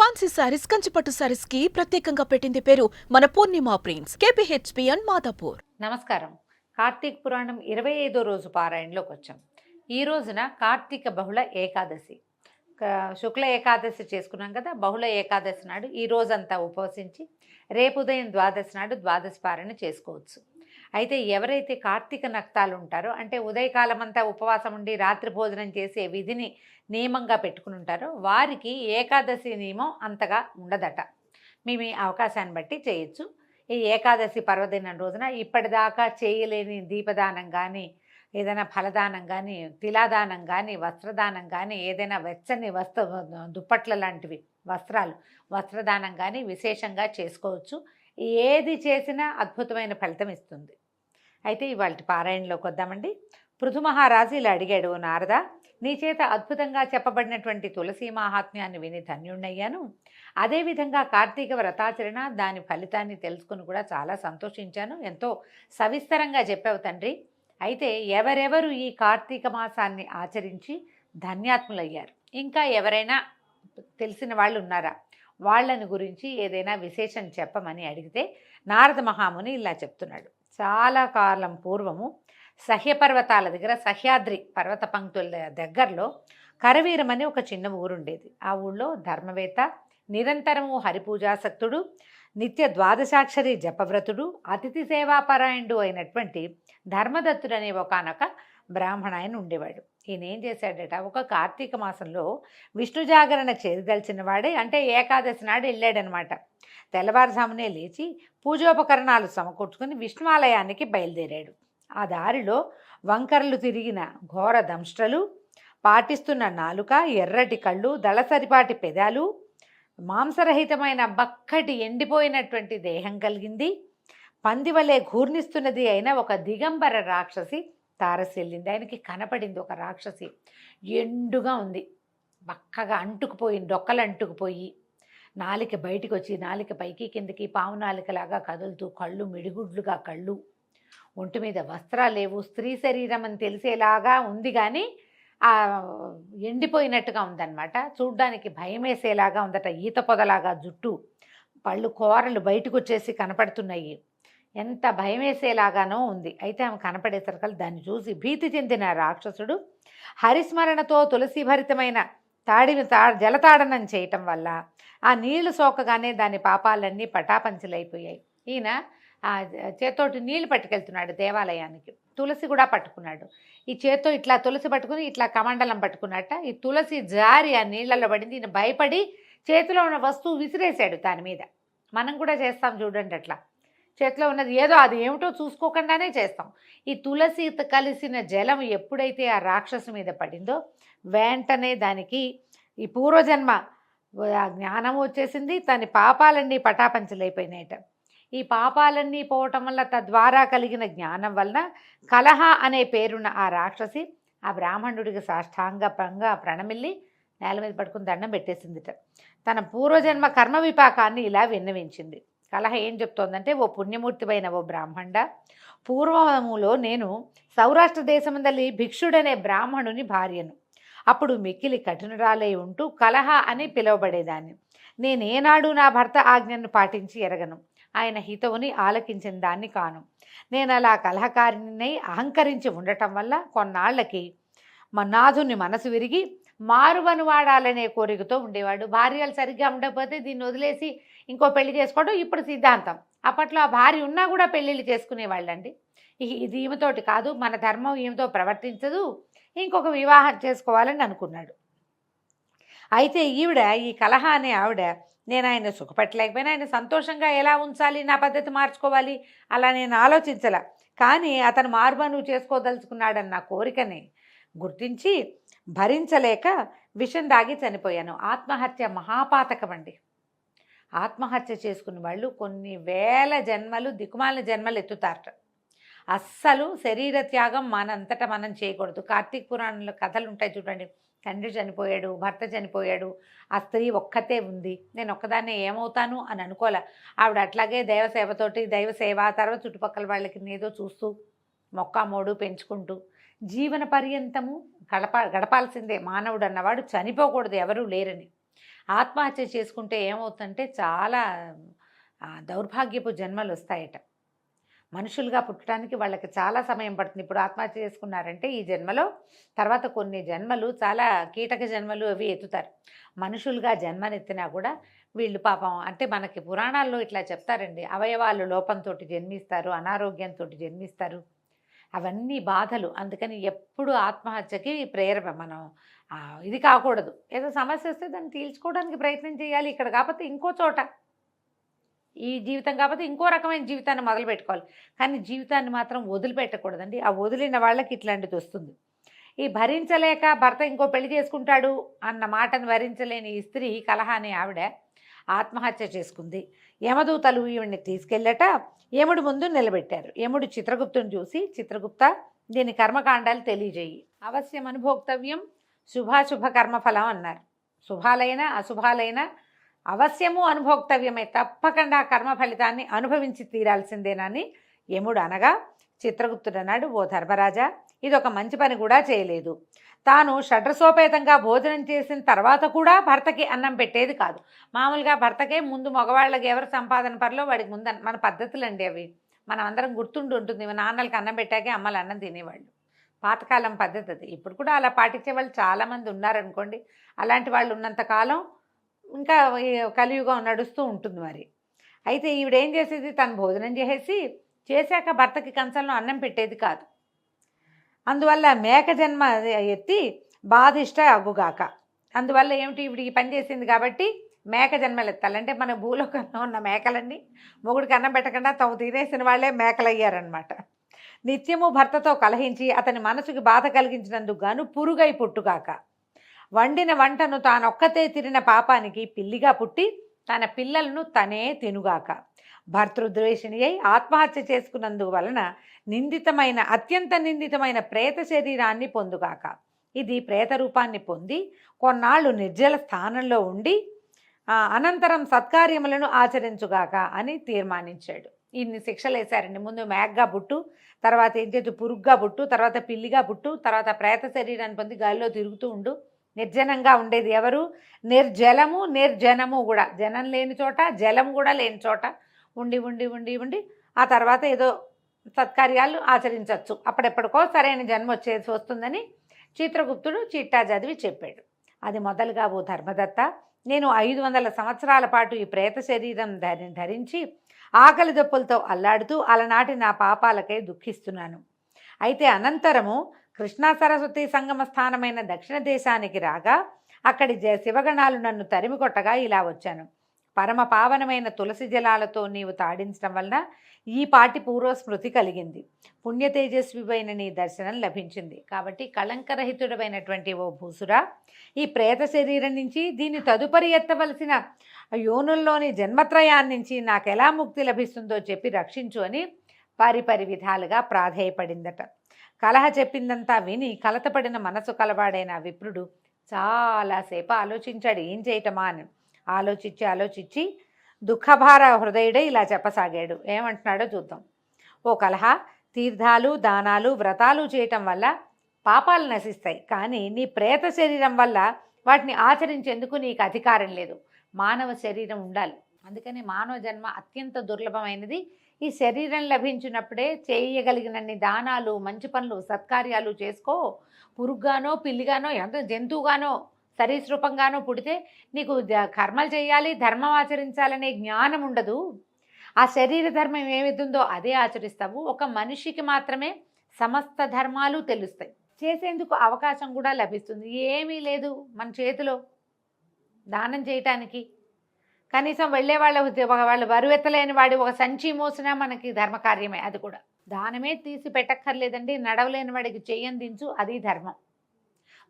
Fancy saris, కంచిపట్టు సారీస్ కి ప్రత్యేకంగా పెట్టింది పేరు మన పూర్ణిమ ప్రింట్స్, KPHPN మాదాపూర్. నమస్కారం. కార్తీక పురాణం 25వ రోజు పారాయణలోకి వచ్చాం. ఈ రోజున కార్తీక బహుళ ఏకాదశి, శుక్ల ఏకాదశి చేసుకున్నాం కదా. బహుళ ఏకాదశి నాడు ఈ రోజంతా ఉపవసించి రేపు ఉదయం ద్వాదశి నాడు ద్వాదశి పారాయణ చేసుకోవచ్చు. అయితే ఎవరైతే కార్తీక నక్తాలు ఉంటారో, అంటే ఉదయకాలం అంతా ఉపవాసం ఉండి రాత్రి భోజనం చేసే విధిని నియమంగా పెట్టుకుని ఉంటారో వారికి ఏకాదశి నియమం అంతగా ఉండదట. మీ అవకాశాన్ని బట్టి చేయొచ్చు. ఈ ఏకాదశి పర్వదినం రోజున ఇప్పటిదాకా చేయలేని దీపదానం కానీ, ఏదైనా ఫలదానం కానీ, తిలాదానం కానీ, వస్త్రదానం కానీ, ఏదైనా వెచ్చని దుప్పట్ల లాంటివి వస్త్రదానం కానీ విశేషంగా చేసుకోవచ్చు. ఏది చేసినా అద్భుతమైన ఫలితం ఇస్తుంది. అయితే ఇవాళ పారాయణలోకి వద్దామండి. పృథు మహారాజు ఇలా అడిగాడు, నారద, నీ చేత అద్భుతంగా చెప్పబడినటువంటి తులసి మహాత్మ్యాన్ని విని ధన్యుణ్ణయ్యాను. అదేవిధంగా కార్తీక వ్రతాచరణ, దాని ఫలితాన్ని తెలుసుకుని కూడా చాలా సంతోషించాను. ఎంతో సవిస్తరంగా చెప్పావు తండ్రి. అయితే ఎవరెవరు ఈ కార్తీక మాసాన్ని ఆచరించి ధన్యాత్ములయ్యారు, ఇంకా ఎవరైనా తెలిసిన వాళ్ళు ఉన్నారా, వాళ్ళని గురించి ఏదైనా విశేషం చెప్పమని అడిగితే నారద మహాముని ఇలా చెప్తున్నాడు. చాలా కాలం పూర్వము సహ్యపర్వతాల దగ్గర, సహ్యాద్రి పర్వత పంక్తుల దగ్గరలో కరవీరం అని ఒక చిన్న ఊరుండేది. ఆ ఊళ్ళో ధర్మవేత్త, నిరంతరము హరిపూజాసక్తుడు, నిత్య ద్వాదశాక్షరి జపవ్రతుడు, అతిథి సేవాపరాయణుడు అయినటువంటి ధర్మదత్తుడు అనే ఒకనొక బ్రాహ్మణ ఆయన ఉండేవాడు. ఈయన ఏం చేశాడట, ఒక కార్తీక మాసంలో విష్ణు జాగరణ చేయదలిచిన వాడే, అంటే ఏకాదశి నాడు వెళ్ళాడనమాట. తెల్లవారుజామునే లేచి పూజోపకరణాలు సమకూర్చుకుని విష్ణువాలయానికి బయలుదేరాడు. ఆ దారిలో వంకరలు తిరిగిన ఘోర దంష్ట్రలు, పాటిస్తున్న నాలుక, ఎర్రటి కళ్ళు, దళసరిపాటి పెదాలు, మాంసరహితమైన బక్కటి ఎండిపోయినటువంటి దేహం కలిగింది. పందివలే ఘూర్ణిస్తున్నది అయిన ఒక దిగంబర రాక్షసి తారసిల్లింది. ఆయనకి కనపడింది ఒక రాక్షసి. ఎండుగా ఉంది, బక్కగా అంటుకుపోయింది, డొక్కలు అంటుకుపోయి, నాలిక బయటికి వచ్చి నాలిక పైకి కిందకి పావు నాలికలాగా కదులుతూ, కళ్ళు మిడిగుడ్లుగా కళ్ళు, ఒంటి మీద వస్త్రాలు లేవు, స్త్రీ శరీరం అని తెలిసేలాగా ఉంది, కానీ ఆ ఎండిపోయినట్టుగా ఉందన్నమాట. చూడ్డానికి భయం వేసేలాగా ఉందట. ఈత పొదలాగా జుట్టు, పళ్ళు కూరలు బయటకు వచ్చేసి కనపడుతున్నాయి. ఎంత భయం వేసేలాగానో ఉంది. అయితే ఆమె కనపడేసరికి దాన్ని చూసి భీతి చెందిన రాక్షసుడు హరిస్మరణతో తులసీభరితమైన జలతాడనం చేయటం వల్ల ఆ నీళ్లు సోకగానే దాని పాపాలన్నీ పటాపంచలైపోయాయి. ఈయన ఆ చేతోటి నీళ్లు పట్టుకెళ్తున్నాడు దేవాలయానికి. తులసి కూడా పట్టుకున్నాడు. ఈ చేత్తో ఇట్లా తులసి పట్టుకుని ఇట్లా కమండలం పట్టుకున్నట్ట. ఈ తులసి జారి ఆ నీళ్లలో పడింది. ఈయన భయపడి చేతిలో ఉన్న వస్తువు విసిరేశాడు దాని మీద. మనం కూడా చేస్తాం చూడండి, అట్లా చేతిలో ఉన్నది ఏదో అది ఏమిటో చూసుకోకుండానే చేస్తాం. ఈ తులసి కలిసిన జలం ఎప్పుడైతే ఆ రాక్షసు మీద పడిందో వెంటనే దానికి ఈ పూర్వజన్మ జ్ఞానం వచ్చేసింది. తన పాపాలన్నీ పటాపంచలైపోయినాయట. ఈ పాపాలన్నీ పోవటం వల్ల తద్వారా కలిగిన జ్ఞానం వలన కలహ అనే పేరున్న ఆ రాక్షసి ఆ బ్రాహ్మణుడికి సాష్టాంగంగా ప్రణమిల్లి నేల మీద పట్టుకుని దండం పెట్టేసిందిట. తన పూర్వజన్మ కర్మ విపాకాన్ని ఇలా విన్నవించింది. కలహ ఏం చెప్తోందంటే, ఓ పుణ్యమూర్తివైన ఓ బ్రాహ్మణ, పూర్వములో నేను సౌరాష్ట్ర దేశమందలి భిక్షుడనే బ్రాహ్మణుని భార్యను. అప్పుడు మిక్కిలి కఠినురాలై ఉంటూ కలహ అని పిలువబడేదాన్ని. నేనేనాడు నా భర్త ఆజ్ఞను పాటించి ఎరగను, ఆయన హితవుని ఆలకించిన దాన్ని కాను. నేను అలా కలహకారిణినై అహంకరించి ఉండటం వల్ల కొన్నాళ్లకి మా నాథుని మనసు విరిగి మారువను వాడాలనే కోరికతో ఉండేవాడు. భార్యలు సరిగ్గా ఉండకపోతే దీన్ని వదిలేసి ఇంకో పెళ్లి చేసుకోవడం ఇప్పుడు సిద్ధాంతం. అప్పట్లో ఆ భార్య ఉన్నా కూడా పెళ్ళిళ్ళు చేసుకునేవాళ్ళండి. ఇది ఈమెతోటి కాదు, మన ధర్మం ఈమెతో ప్రవర్తించదు, ఇంకొక వివాహం చేసుకోవాలని అనుకున్నాడు. అయితే ఈవిడ, ఈ కలహ అనే ఆవిడ, నేను ఆయన సుఖపెట్టలేకపోయినా ఆయన సంతోషంగా ఎలా ఉంచాలి, నా పద్ధతి మార్చుకోవాలి అలా నేను ఆలోచించలే. కానీ అతను మారుమను చేసుకోదలుచుకున్నాడన్న కోరికని గుర్తించి భరించలేక విషం దాగి చనిపోయాను. ఆత్మహత్య మహాపాతకం అండి. ఆత్మహత్య చేసుకున్న వాళ్ళు కొన్ని వేల జన్మలు, దిక్కుమాలిన జన్మలు ఎత్తుతారట. అస్సలు శరీర త్యాగం మనంతటా మనం చేయకూడదు. కార్తీక పురాణంలో కథలు ఉంటాయి చూడండి. తండ్రి చనిపోయాడు, భర్త చనిపోయాడు, ఆ స్త్రీ ఒక్కతే ఉంది, నేను ఒక్కదాన్నే ఏమవుతాను అని అనుకోలే. ఆవిడ అట్లాగే దైవసేవతోటి, దైవసేవ తర్వాత చుట్టుపక్కల వాళ్ళకి ఏదో చూస్తూ మొక్కామోడు పెంచుకుంటూ జీవన పర్యంతము గడపాల్సిందే. మానవుడు అన్నవాడు చనిపోకూడదు, ఎవరూ లేరని. ఆత్మహత్య చేసుకుంటే ఏమవుతుందంటే చాలా దౌర్భాగ్యపు జన్మలు వస్తాయట. మనుషులుగా పుట్టడానికి వాళ్ళకి చాలా సమయం పడుతుంది. ఇప్పుడు ఆత్మహత్య చేసుకున్నారంటే ఈ జన్మలో తర్వాత కొన్ని జన్మలు చాలా కీటక జన్మలు అవి ఎత్తుతారు. మనుషులుగా జన్మనెత్తినా కూడా వీళ్ళు పాపం అంటే మనకి పురాణాల్లో ఇట్లా చెప్తారండి, అవయవాలు లోపంతో జన్మిస్తారు, అనారోగ్యంతో జన్మిస్తారు, అవన్నీ బాధలు. అందుకని ఎప్పుడు ఆత్మహత్యకి ప్రేరణ మనం ఇది కాకూడదు. ఏదో సమస్య వస్తే దాన్ని తీర్చుకోవడానికి ప్రయత్నం చేయాలి. ఇక్కడ కాకపోతే ఇంకో చోట, ఈ జీవితం కాకపోతే ఇంకో రకమైన జీవితాన్ని మొదలు పెట్టుకోవాలి. కానీ జీవితాన్ని మాత్రం వదిలిపెట్టకూడదండి. ఆ వదిలిన వాళ్ళకి ఇట్లాంటిది వస్తుంది. ఈ భరించలేక భర్త ఇంకో పెళ్లి చేసుకుంటాడు అన్న మాటను భరించలేని ఈ స్త్రీ కలహ అనే ఆవిడ ఆత్మహత్య చేసుకుంది. యమదూతలు ఈవిడ్ని తీసుకెళ్ళట యముడి ముందు నిలబెట్టారు. యముడు చిత్రగుప్తుని చూసి, చిత్రగుప్త దీని కర్మకాండాలు తెలియజేయి, అవశ్యం అనుభోక్తవ్యం శుభాశుభ కర్మఫలం అన్నారు. శుభాలైన అశుభాలైన అవశ్యము అనుభోక్తవ్యమే, తప్పకుండా కర్మ ఫలితాన్ని అనుభవించి తీరాల్సిందేనని యముడు అనగా చిత్రగుప్తుడు అన్నాడు, ఓ ధర్మరాజా, ఇది ఒక మంచి పని కూడా చేయలేదు. తాను షడ్రసోపేతంగా భోజనం చేసిన తర్వాత కూడా భర్తకి అన్నం పెట్టేది కాదు. మామూలుగా భర్తకే ముందు మగవాళ్ళకి ఎవరు సంపాదన పనిలో వాడికి ముందు మన పద్ధతులండి అవి. మనం అందరం గుర్తుండి ఉంటుంది. నాన్నలకి అన్నం పెట్టాకే అమ్మలు అన్నం తినేవాళ్ళు. పాతకాలం పద్ధతి అది. ఇప్పుడు కూడా అలా పాటించే వాళ్ళు చాలామంది ఉన్నారనుకోండి. అలాంటి వాళ్ళు ఉన్నంతకాలం ఇంకా కలియుగం నడుస్తూ ఉంటుంది మరి. అయితే ఈవిడేం చేసేది, తను భోజనం చేశాక భర్తకి కంచంలో అన్నం పెట్టేది కాదు. అందువల్ల మేక జన్మ ఎత్తి బాధిష్ట అగ్గుగాక. అందువల్ల ఏమిటి, ఈవిడ ఈ పని చేసింది కాబట్టి మేక జన్మలు ఎత్తాలంటే మన భూలోకంలో ఉన్న మేకలన్నీ మొగుడికి అన్నం పెట్టకుండా తాము తినేసిన వాళ్ళే మేకలయ్యారనమాట. నిత్యము భర్తతో కలహించి అతని మనసుకి బాధ కలిగించినందుకు గాను పురుగై పుట్టుగాక. వండిన వంటను తానొక్కతే తిరిన పాపానికి పిల్లిగా పుట్టి తన పిల్లలను తనే తినుగాక. భర్తృద్వేషిణి అయి ఆత్మహత్య చేసుకున్నందు వలన నిందితమైన అత్యంత నిందితమైన ప్రేత శరీరాన్ని పొందుగాక. ఇది ప్రేత రూపాన్ని పొంది కొన్నాళ్ళు నిర్జల స్థానంలో ఉండి అనంతరం సత్కార్యములను ఆచరించుగాక అని తీర్మానించాడు. ఇన్ని శిక్షలు వేశారండి. ముందు మేఘగా పుట్టు, తర్వాత ఏం చేతు పురుగ్గా పుట్టు, తర్వాత పిల్లిగా పుట్టు, తర్వాత ప్రేత శరీరాన్ని పొంది గాలిలో తిరుగుతూ ఉండు. నిర్జనంగా ఉండేది ఎవరు, నిర్జలము నిర్జనము కూడా, జనం లేని చోట జలం కూడా లేని చోట ఉండి ఉండి ఉండి ఉండి ఆ తర్వాత ఏదో సత్కార్యాలు ఆచరించవచ్చు. అప్పుడెప్పటికో సరైన జన్మ వస్తుందని చిత్రగుప్తుడు చిట్టా చదివి చెప్పాడు. అది మొదలుగా ఓ ధర్మదత్త, నేను 500 సంవత్సరాల పాటు ఈ ప్రేత శరీరం ధరించి ఆకలి దప్పులతో అల్లాడుతూ అలనాటి నా పాపాలకై దుఃఖిస్తున్నాను. అయితే అనంతరము కృష్ణా సరస్వతి సంగమ స్థానమైన దక్షిణ దేశానికి రాగా అక్కడి శివగణాలు నన్ను తరిమి కొట్టగా ఇలా వచ్చాను. పరమ పావనమైన తులసి జలాలతో నీవు తాడించడం వలన ఈ పాటి పూర్వస్మృతి కలిగింది. పుణ్యతేజస్వివైన నీ దర్శనం లభించింది. కాబట్టి కళంకరహితుడమైనటువంటి ఓ భూసురా, ఈ ప్రేత శరీరం నుంచి దీన్ని తదుపరి ఎత్తవలసిన యోనుల్లోని జన్మత్రయాన్నించి నాకెలా ముక్తి లభిస్తుందో చెప్పి రక్షించు అని పరిపరి విధాలుగా ప్రాధేయపడిందట. కలహ చెప్పిందంతా విని కలతపడిన మనసు కలవాడైన విప్రుడు చాలాసేపు ఆలోచించాడు, ఏం చేయటమా అని. ఆలోచించి దుఃఖభార హృదయుడే ఇలా చెప్పసాగాడు. ఏమంటున్నాడో చూద్దాం. ఓ కలహ, తీర్థాలు దానాలు వ్రతాలు చేయటం వల్ల పాపాలు నశిస్తాయి, కానీ నీ ప్రేత శరీరం వల్ల వాటిని ఆచరించేందుకు నీకు అధికారం లేదు. మానవ శరీరం ఉండాలి. అందుకని మానవ జన్మ అత్యంత దుర్లభమైనది. ఈ శరీరం లభించినప్పుడే చేయగలిగినన్ని దానాలు, మంచి పనులు, సత్కార్యాలు చేసుకో. పురుగ్గానో పిల్లిగానో ఎంత జంతువుగానో సరీసృపంగానో పుడితే నీకు కర్మలు చేయాలి, ధర్మం ఆచరించాలనే జ్ఞానం ఉండదు. ఆ శరీర ధర్మం ఏమిస్తుందో అదే ఆచరిస్తావు. ఒక మనిషికి మాత్రమే సమస్త ధర్మాలు తెలుస్తాయి, చేసేందుకు అవకాశం కూడా లభిస్తుంది. ఏమీ లేదు మన చేతిలో దానం చేయటానికి. కనీసం వెళ్ళే వాళ్ళు బరువెత్తలేని వాడి ఒక సంచి మోసినా మనకి ధర్మకార్యమే. అది కూడా దానమే తీసి పెట్టక్కర్లేదండి. నడవలేని వాడికి చెయ్యందించు, అది ధర్మం.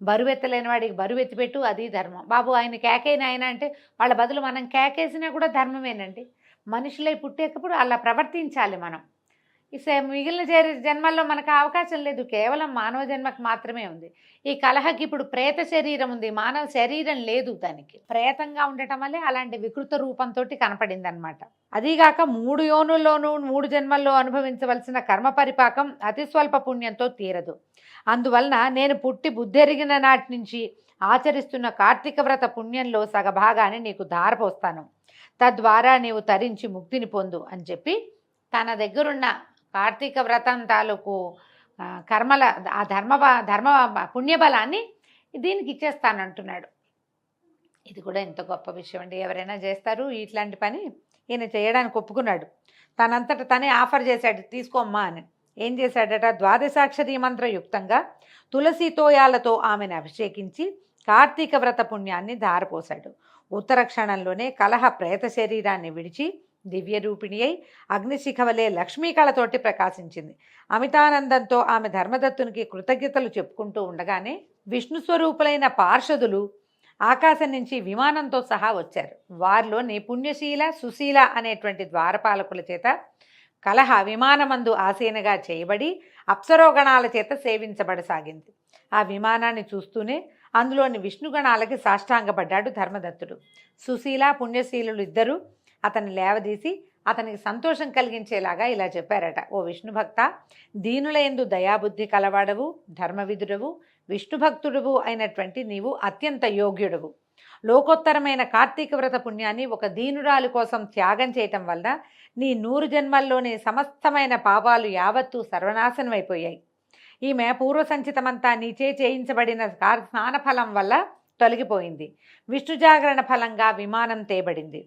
బరువెత్తలేని వాడికి బరువెత్తి పెట్టు, అది ధర్మం. బాబు ఆయన కేకైన ఆయన అంటే వాళ్ళ బదులు మనం కేకేసినా కూడా ధర్మమేనండి. మనుషులై పుట్టేటప్పుడు అలా ప్రవర్తించాలి మనం. మిగిలిన జన్మల్లో మనకు అవకాశం లేదు, కేవలం మానవ జన్మకు మాత్రమే ఉంది. ఈ కలహకి ఇప్పుడు ప్రేత శరీరం ఉంది, మానవ శరీరం లేదు. దానికి ప్రేతంగా ఉండటం వల్లే అలాంటి వికృత రూపంతో కనపడింది అనమాట. అదీగాక 3 యోనుల్లోనూ 3 జన్మల్లో అనుభవించవలసిన కర్మ పరిపాకం అతి స్వల్ప పుణ్యంతో తీరదు. అందువలన నేను పుట్టి బుద్ధెరిగిన నాటి నుంచి ఆచరిస్తున్న కార్తీక వ్రత పుణ్యంలో సగభాగాన్ని నీకు ధారపోస్తాను, తద్వారా నీవు తరించి ముక్తిని పొందు అని చెప్పి తన దగ్గరున్న కార్తీక వ్రతం తాలూకు కర్మల ఆ ధర్మ పుణ్యబలాన్ని దీనికి ఇచ్చేస్తానంటున్నాడు. ఇది కూడా ఎంత గొప్ప విషయం అండి. ఎవరైనా చేస్తారు ఇట్లాంటి పని, ఈయన చేయడానికి ఒప్పుకున్నాడు. తనంతట తనే ఆఫర్ చేశాడు, తీసుకోమ్మా అని. ఏం చేశాడట, ద్వాదశాక్షరీ మంత్రయుక్తంగా తులసి తోయాలతో ఆమెను అభిషేకించి కార్తీక వ్రత పుణ్యాన్ని ధారపోశాడు. ఉత్తర క్షణంలోనే కలహ ప్రేత శరీరాన్ని విడిచి దివ్య రూపిణి అయి అగ్నిశిఖవలే లక్ష్మీకళతోటి ప్రకాశించింది. అమితానందంతో ఆమె ధర్మదత్తునికి కృతజ్ఞతలు చెప్పుకుంటూ ఉండగానే విష్ణు స్వరూపులైన పార్షదులు ఆకాశం నుంచి విమానంతో సహా వచ్చారు. వారిలోని పుణ్యశీల సుశీల అనేటువంటి ద్వారపాలకుల చేత కలహ విమానమందు ఆసీనగా చేయబడి అప్సరోగణాల చేత సేవించబడసాగింది. ఆ విమానాన్ని చూస్తూనే అందులోని విష్ణుగణాలకి సాష్టాంగపడ్డాడు ధర్మదత్తుడు. సుశీల పుణ్యశీలులు ఇద్దరూ అతన్ని లేవదీసి అతనికి సంతోషం కలిగించేలాగా ఇలా చెప్పారట, ఓ విష్ణుభక్త, దీనులయందు దయాబుద్ధి కలవాడవు, ధర్మవిధుడవు, విష్ణుభక్తుడవు అయినటువంటి నీవు అత్యంత యోగ్యుడవు. లోకోత్తరమైన కార్తీక వ్రత పుణ్యాన్ని ఒక దీనురాలి కోసం త్యాగం చేయటం వల్ల నీ 100 జన్మల్లోని సమస్తమైన పాపాలు యావత్తూ సర్వనాశనమైపోయాయి. ఈమె పూర్వసంచితమంతా నీచే చేయించబడిన స్నానఫలం వల్ల తొలగిపోయింది. విష్ణు జాగరణ ఫలంగా విమానం తేబడింది.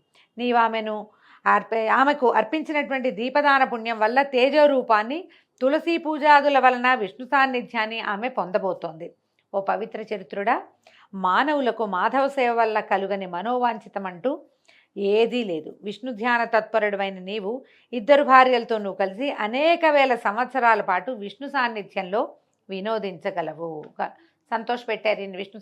ఆమెకు అర్పించినటువంటి దీపదాన పుణ్యం వల్ల తేజోరూపాన్ని, తులసీ పూజాదుల వలన విష్ణు సాన్నిధ్యాన్ని ఆమె పొందబోతోంది. ఓ పవిత్ర చరిత్రుడా, మానవులకు మాధవ సేవ వల్ల కలుగని మనోవాంఛితమంటూ ఏదీ లేదు. విష్ణు ధ్యాన తత్పరుడైన నీవు 2 భార్యలతో నువ్వు కలిసి అనేక వేల సంవత్సరాల పాటు విష్ణు సాన్నిధ్యంలో వినోదించగలవు. సంతోషపెట్టారు. విష్ణు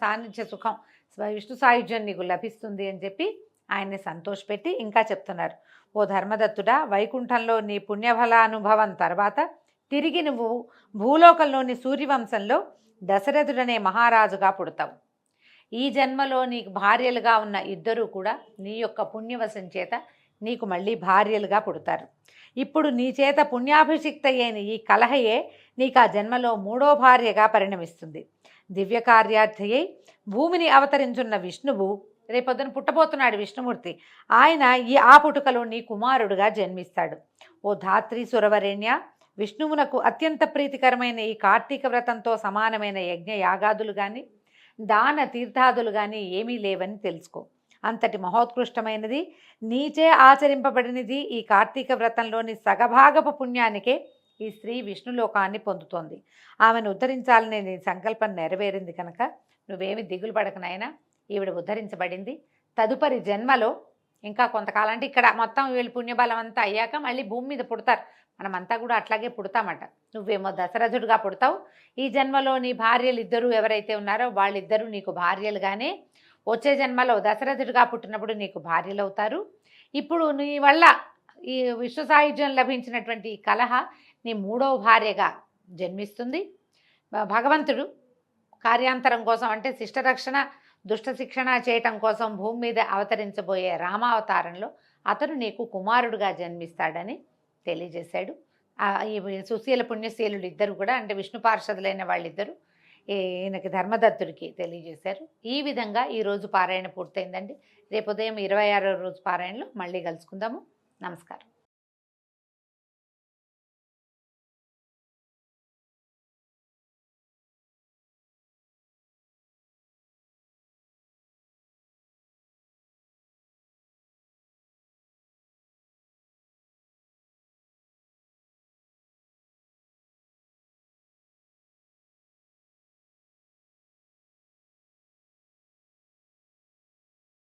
సాన్నిధ్య సుఖం, విష్ణు సాయుధ్యం నీకు లభిస్తుంది అని చెప్పి ఆయన్ని సంతోషపెట్టి ఇంకా చెప్తున్నారు, ఓ ధర్మదత్తుడా, వైకుంఠంలో నీ పుణ్యఫలానుభవం తర్వాత తిరిగి నువ్వు భూలోకంలోని సూర్యవంశంలో దశరథుడనే మహారాజుగా పుడతావు. ఈ జన్మలో నీకు భార్యలుగా ఉన్న 2 కూడా నీ యొక్క పుణ్యవశం చేత నీకు మళ్ళీ భార్యలుగా పుడతారు. ఇప్పుడు నీ చేత పుణ్యాభిషిక్త అయిన ఈ కలహయే నీకు ఆ జన్మలో 3వ భార్యగా పరిణమిస్తుంది. దివ్య కార్యార్థి అయి భూమిని అవతరించున్న విష్ణువు రేపొద్దున పుట్టబోతున్నాడు విష్ణుమూర్తి. ఆయన ఆ పుట్టుకలో నీ కుమారుడుగా జన్మిస్తాడు. ఓ ధాత్రి సురవరేణ్య, విష్ణువునకు అత్యంత ప్రీతికరమైన ఈ కార్తీక వ్రతంతో సమానమైన యజ్ఞ యాగాదులు కానీ దాన తీర్థాదులు కానీ ఏమీ లేవని తెలుసుకో. అంతటి మహోత్కృష్టమైనది, నీచే ఆచరింపబడినది ఈ కార్తీక వ్రతంలోని సగభాగపు పుణ్యానికే ఈ స్త్రీ విష్ణులోకాన్ని పొందుతోంది. ఆమెను ఉద్ధరించాలనే నీ సంకల్పం నెరవేరింది కనుక నువ్వేమి దిగులు పడకనైనా, ఈవిడ ఉద్ధరించబడింది. తదుపరి జన్మలో ఇంకా కొంతకాలం, అంటే ఇక్కడ మొత్తం వీళ్ళు పుణ్యబలం అంతా అయ్యాక మళ్ళీ భూమి మీద పుడతారు. మనమంతా కూడా అట్లాగే పుడతామట. నువ్వేమో దశరథుడుగా పుడతావు. ఈ జన్మలో నీ భార్యలు 2 ఎవరైతే ఉన్నారో వాళ్ళిద్దరూ నీకు భార్యలుగానే వచ్చే జన్మలో దశరథుడిగా పుట్టినప్పుడు నీకు భార్యలు అవుతారు. ఇప్పుడు నీ వల్ల ఈ విష్ణు సాయుధ్యం లభించినటువంటి కలహ నీ 3వ భార్యగా జన్మిస్తుంది. భగవంతుడు కార్యాంతరం కోసం, అంటే శిష్టరక్షణ దుష్ట శిక్షణ చేయటం కోసం భూమి మీద అవతరించబోయే రామావతారంలో అతను నీకు కుమారుడుగా జన్మిస్తాడని తెలియజేశాడు. ఈ సుశీల పుణ్యశీలుడు 2 కూడా, అంటే విష్ణు పార్షదులైన వాళ్ళిద్దరూ ఈయనకి ధర్మదత్తుడికి తెలియజేశారు. ఈ విధంగా ఈరోజు పారాయణ పూర్తయిందండి. రేపు ఉదయం 26వ రోజు పారాయణలో మళ్ళీ కలుసుకుందాము. నమస్కారం.